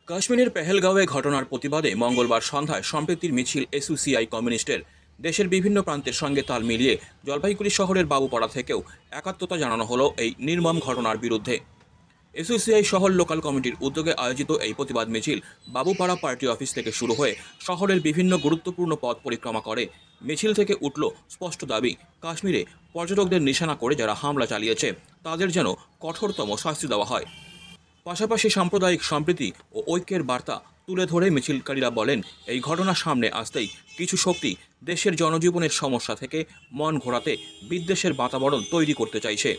কাশ্মীরের পেহেলগাঁওয়ে ঘটনার প্রতিবাদে মঙ্গলবার সন্ধ্যায় সম্প্রীতির মিছিল এসইউসিআই কমিউনিস্টের দেশের বিভিন্ন প্রান্তের সঙ্গে তাল মিলিয়ে জলপাইগুড়ি শহরের বাবুপাড়া থেকেও একাত্মতা জানানো হলো এই নির্মম ঘটনার বিরুদ্ধে। এসইউসিআই শহর লোকাল কমিটির উদ্যোগে আয়োজিত এই প্রতিবাদ মিছিল বাবুপাড়া পার্টি অফিস থেকে শুরু হয়ে শহরের বিভিন্ন গুরুত্বপূর্ণ পথ পরিক্রমা করে। মিছিল থেকে উঠল স্পষ্ট দাবি, কাশ্মীরে পর্যটকদের নিশানা করে যারা হামলা চালিয়েছে তাদের যেন কঠোরতম শাস্তি দেওয়া হয়। পাশাপাশি সাম্প্রদায়িক সম্প্রীতি ও ঐক্যের বার্তা তুলে ধরে মিছিলকারীরা বলেন, এই ঘটনা সামনে আসতেই কিছু শক্তি দেশের জনজীবনের সমস্যা থেকে মন ঘোরাতে বিদ্বেষের বাতাবরণ তৈরি করতে চাইছে।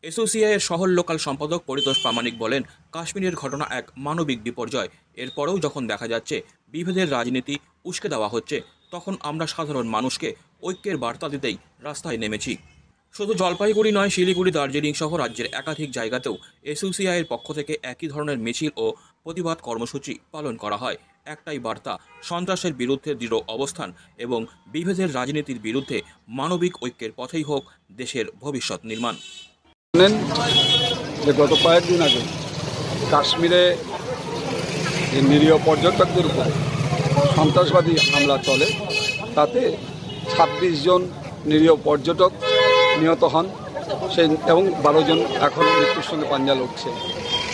এসওসিআইয়ের শহর লোকাল সম্পাদক পরিতোষ প্রামাণিক বলেন, কাশ্মীরের ঘটনা এক মানবিক বিপর্যয়। এরপরেও যখন দেখা যাচ্ছে বিভেদের রাজনীতি উস্কে দেওয়া হচ্ছে, তখন আমরা সাধারণ মানুষকে ঐক্যের বার্তা দিতেই রাস্তায় নেমেছি। শুধু জলপাইগুড়ি নয়, শিলিগুড়ি, দার্জিলিং সহ রাজ্যের একাধিক জায়গাতেও এসইউসিআইয়ের পক্ষ থেকে একই ধরনের মিছিল ও প্রতিবাদ কর্মসূচি পালন করা হয়। একটাই বার্তা, সন্ত্রাসের বিরুদ্ধে দৃঢ় অবস্থান এবং বিভেদের রাজনীতির বিরুদ্ধে মানবিক ঐক্যের পথেই হোক দেশের ভবিষ্যৎ নির্মাণ। জানেন যে গত কয়েকদিন আগে কাশ্মীরে যে নিরীহ পর্যটকদের উপর সন্ত্রাসবাদী হামলা চলে, তাতে ২৬ জন নিরীহ পর্যটক নিহত হন এবং ১২ জন এখন মৃত্যুর সঙ্গে পাঞ্জা লড়ছে।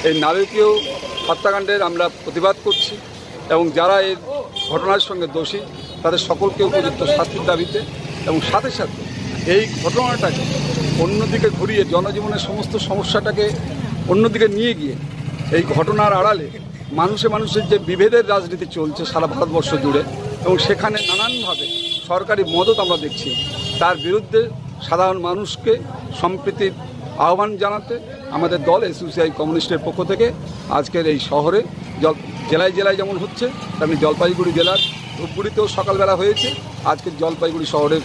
এই নারকীয় হত্যাকাণ্ডের আমরা প্রতিবাদ করছি এবং যারা এই ঘটনার সঙ্গে দোষী তাদের সকলকে উপযুক্ত শাস্তির দাবিতে, এবং সাথে সাথে এই ঘটনাটাকে অন্যদিকে ঘুরিয়ে জনজীবনের সমস্ত সমস্যাটাকে অন্যদিকে নিয়ে গিয়ে এই ঘটনার আড়ালে মানুষের যে বিভেদের রাজনীতি চলছে সারা ভারতবর্ষ জুড়ে, এবং সেখানে নানানভাবে সরকারি মদত আমরা দেখছি, তার বিরুদ্ধে সাধারণ মানুষকে সম্প্রীতির আহ্বান জানাতে আমাদের দল এসইউসিআই কমিউনিস্টের পক্ষ থেকে আজকের এই শহরে জেলায় জেলায় যেমন হচ্ছে তেমনি জলপাইগুড়ি জেলার ধূপগুড়িতেও সকালবেলা হয়েছে, আজকের জলপাইগুড়ি শহরের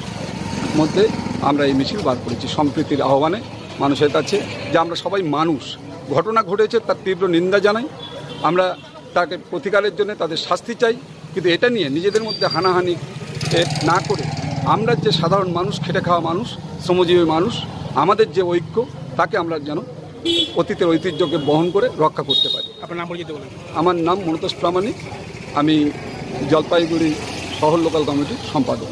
মধ্যে আমরা এই মিছিল বার করেছি সম্প্রীতির আহ্বানে মানুষের কাছে, যে আমরা সবাই মানুষ, ঘটনা ঘটেছে তার তীব্র নিন্দা জানাই, আমরা তাকে প্রতিকারের জন্য তাদের শাস্তি চাই, কিন্তু এটা নিয়ে নিজেদের মধ্যে হানাহানি না করে আমরা যে সাধারণ মানুষ, খেটে খাওয়া মানুষ, শ্রমজীবী মানুষ, আমাদের যে ঐক্য তাকে আমরা যেন অতীতের ঐতিহ্যকে বহন করে রক্ষা করতে পারি। আপনার নাম পরিচিত বলুন। আমার নাম পরিতোষ প্রামাণিক, আমি জলপাইগুড়ি শহর লোকাল কমিটির সম্পাদক।